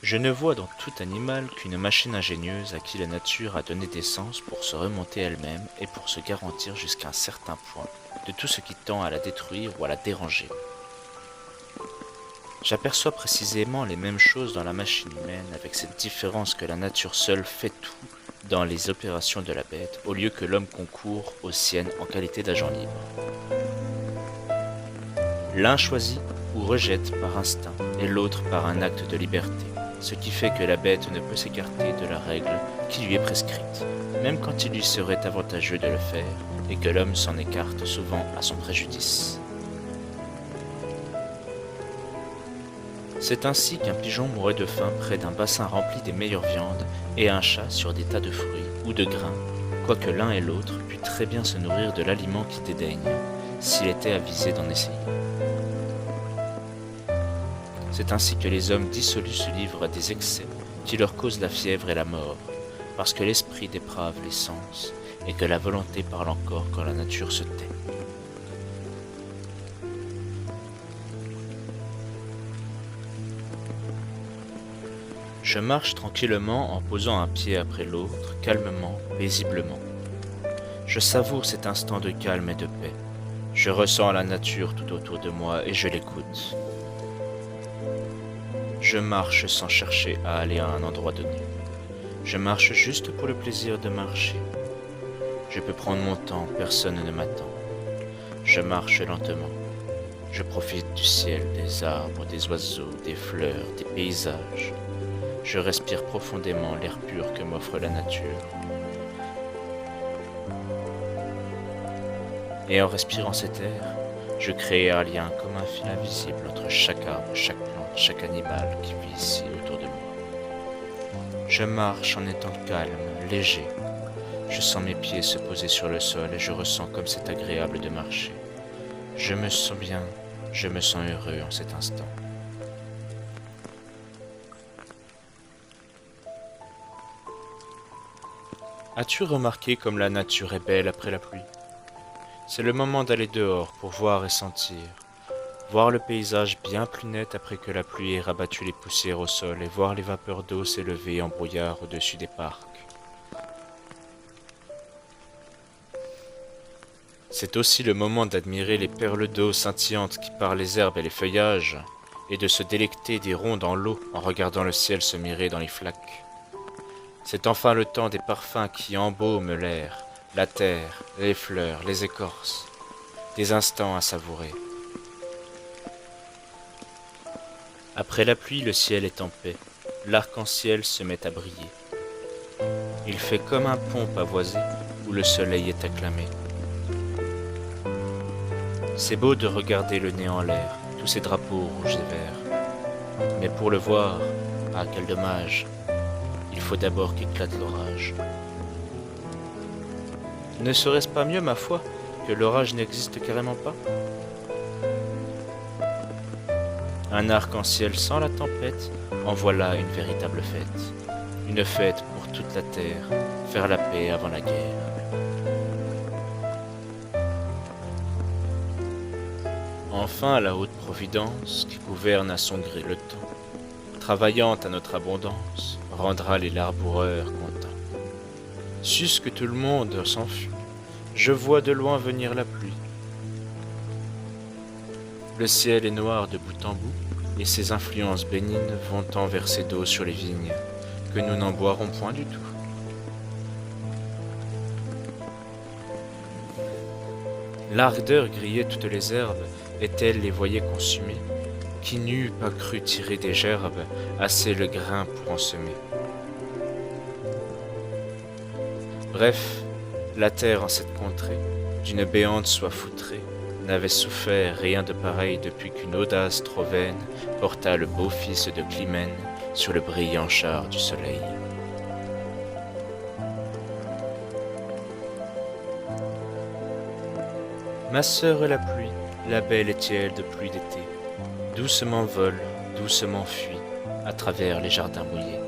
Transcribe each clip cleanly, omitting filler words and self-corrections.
Je ne vois dans tout animal qu'une machine ingénieuse à qui la nature a donné des sens pour se remonter elle-même et pour se garantir jusqu'à un certain point de tout ce qui tend à la détruire ou à la déranger. J'aperçois précisément les mêmes choses dans la machine humaine, avec cette différence que la nature seule fait tout dans les opérations de la bête, au lieu que l'homme concourt aux siennes en qualité d'agent libre. L'un choisit ou rejette par instinct, et l'autre par un acte de liberté, ce qui fait que la bête ne peut s'écarter de la règle qui lui est prescrite, même quand il lui serait avantageux de le faire, et que l'homme s'en écarte souvent à son préjudice. C'est ainsi qu'un pigeon mourrait de faim près d'un bassin rempli des meilleures viandes et un chat sur des tas de fruits ou de grains, quoique l'un et l'autre pût très bien se nourrir de l'aliment qui dédaigne, s'il était avisé d'en essayer. C'est ainsi que les hommes dissolus se livrent à des excès qui leur causent la fièvre et la mort, parce que l'esprit déprave les sens et que la volonté parle encore quand la nature se tait. Je marche tranquillement en posant un pied après l'autre, calmement, paisiblement. Je savoure cet instant de calme et de paix. Je ressens la nature tout autour de moi et je l'écoute. Je marche sans chercher à aller à un endroit donné. Je marche juste pour le plaisir de marcher. Je peux prendre mon temps, personne ne m'attend. Je marche lentement. Je profite du ciel, des arbres, des oiseaux, des fleurs, des paysages. Je respire profondément l'air pur que m'offre la nature. Et en respirant cet air, je crée un lien comme un fil invisible entre chaque arbre, chaque plante, chaque animal qui vit ici autour de moi. Je marche en étant calme, léger. Je sens mes pieds se poser sur le sol et je ressens comme c'est agréable de marcher. Je me sens bien, je me sens heureux en cet instant. As-tu remarqué comme la nature est belle après la pluie? C'est le moment d'aller dehors pour voir et sentir. Voir le paysage bien plus net après que la pluie ait rabattu les poussières au sol et voir les vapeurs d'eau s'élever en brouillard au-dessus des parcs. C'est aussi le moment d'admirer les perles d'eau scintillantes qui parent les herbes et les feuillages et de se délecter des ronds dans l'eau en regardant le ciel se mirer dans les flaques. C'est enfin le temps des parfums qui embaument l'air, la terre, les fleurs, les écorces. Des instants à savourer. Après la pluie, le ciel est en paix. L'arc-en-ciel se met à briller. Il fait comme un pont pavoisé où le soleil est acclamé. C'est beau de regarder le nez en l'air, tous ces drapeaux rouges et verts. Mais pour le voir, ah quel dommage, il faut d'abord qu'éclate l'orage. Ne serait-ce pas mieux, ma foi, que l'orage n'existe carrément pas? Un arc-en-ciel sans la tempête, en voilà une véritable fête. Une fête pour toute la terre, faire la paix avant la guerre. Enfin la haute providence, qui gouverne à son gré le temps, travaillant à notre abondance, rendra les laboureurs contents. Sus que tout le monde s'enfuit, je vois de loin venir la pluie. Le ciel est noir de bout en bout, et ses influences bénignes vont tant verser d'eau sur les vignes, que nous n'en boirons point du tout. L'ardeur grillait toutes les herbes, et elle les voyait consumées. Qui n'eût pas cru tirer des gerbes assez le grain pour en semer? Bref, la terre en cette contrée, d'une béante soif outrée, n'avait souffert rien de pareil depuis qu'une audace trop vaine porta le beau fils de Clymène sur le brillant char du soleil. Ma sœur la pluie, la belle et tiède pluie d'été, doucement vole, doucement fuit, à travers les jardins mouillés.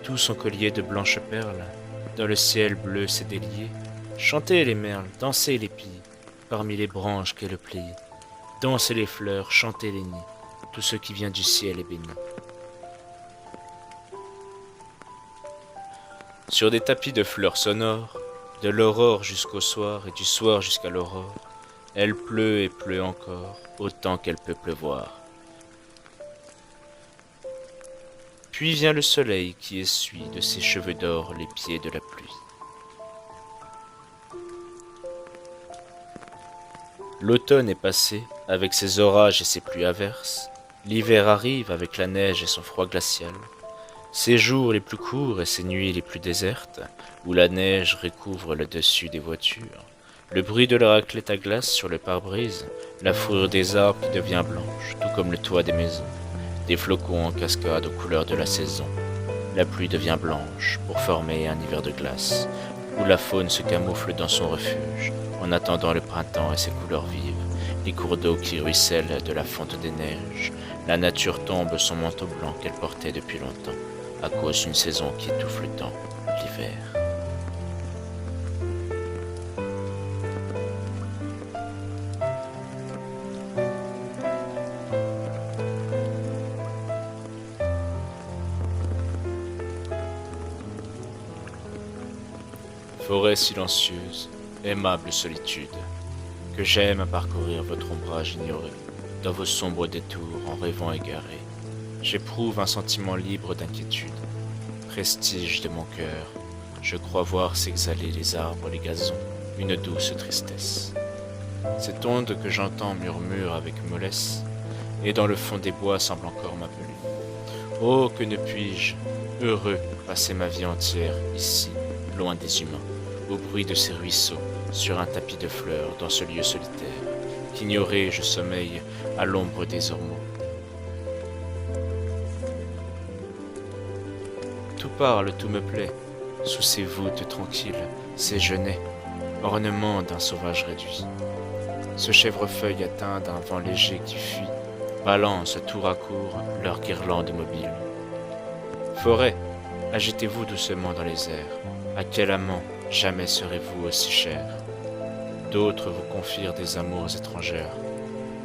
Tout son collier de blanches perles, dans le ciel bleu s'est délié. Chantez les merles, dansez les pies, parmi les branches qu'elle plie. Dansez les fleurs, chantez les nids. Tout ce qui vient du ciel est béni. Sur des tapis de fleurs sonores, de l'aurore jusqu'au soir et du soir jusqu'à l'aurore, elle pleut et pleut encore, autant qu'elle peut pleuvoir. Puis vient le soleil qui essuie de ses cheveux d'or les pieds de la pluie. L'automne est passé, avec ses orages et ses pluies averses. L'hiver arrive avec la neige et son froid glacial. Ses jours les plus courts et ses nuits les plus désertes, où la neige recouvre le dessus des voitures. Le bruit de la raclette à glace sur le pare-brise, la fourrure des arbres qui devient blanche, tout comme le toit des maisons. Des flocons en cascade aux couleurs de la saison. La pluie devient blanche pour former un hiver de glace, où la faune se camoufle dans son refuge, en attendant le printemps et ses couleurs vives, les cours d'eau qui ruissellent de la fonte des neiges. La nature tombe son manteau blanc qu'elle portait depuis longtemps, à cause d'une saison qui étouffe le temps, l'hiver. Forêt silencieuse, aimable solitude, que j'aime à parcourir votre ombrage ignoré, dans vos sombres détours en rêvant égaré. J'éprouve un sentiment libre d'inquiétude, prestige de mon cœur, je crois voir s'exhaler les arbres, les gazons, une douce tristesse. Cette onde que j'entends murmure avec mollesse, et dans le fond des bois semble encore m'appeler. Oh, que ne puis-je, heureux, passer ma vie entière ici, loin des humains, au bruit de ces ruisseaux, sur un tapis de fleurs, dans ce lieu solitaire, qu'ignoré je sommeille à l'ombre des ormeaux. Tout parle, tout me plaît, sous ces voûtes tranquilles, ces genêts, ornements d'un sauvage réduit. Ce chèvrefeuille atteint d'un vent léger qui fuit, balance tour à court leur guirlande mobile. Forêt, agitez-vous doucement dans les airs, à quel amant jamais serez-vous aussi cher? D'autres vous confient des amours étrangères.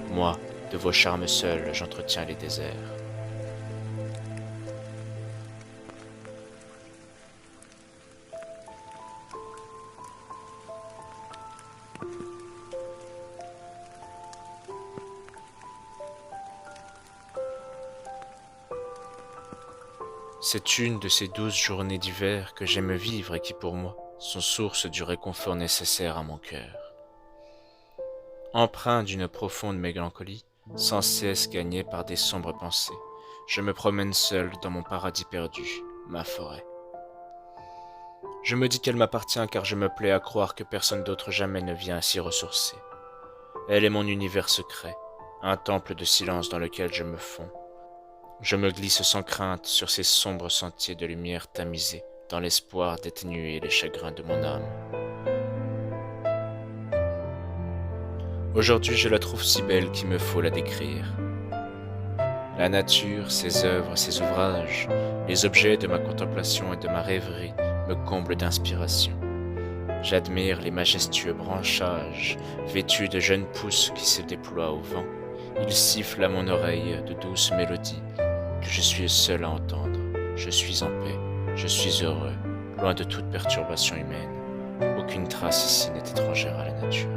Moi, de vos charmes seuls, j'entretiens les déserts. C'est une de ces douces journées d'hiver que j'aime vivre et qui pour moi sont source du réconfort nécessaire à mon cœur. Empreint d'une profonde mélancolie, sans cesse gagnée par des sombres pensées, je me promène seul dans mon paradis perdu, ma forêt. Je me dis qu'elle m'appartient car je me plais à croire que personne d'autre jamais ne vient s'y ressourcer. Elle est mon univers secret, un temple de silence dans lequel je me fonds. Je me glisse sans crainte sur ces sombres sentiers de lumière tamisés, dans l'espoir d'atténuer les chagrins de mon âme. Aujourd'hui je la trouve si belle qu'il me faut la décrire. La nature, ses œuvres, ses ouvrages, les objets de ma contemplation et de ma rêverie me comblent d'inspiration. J'admire les majestueux branchages, vêtus de jeunes pousses qui se déploient au vent. Ils sifflent à mon oreille de douces mélodies que je suis seul à entendre. Je suis en paix, je suis heureux, loin de toute perturbation humaine. Aucune trace ici n'est étrangère à la nature.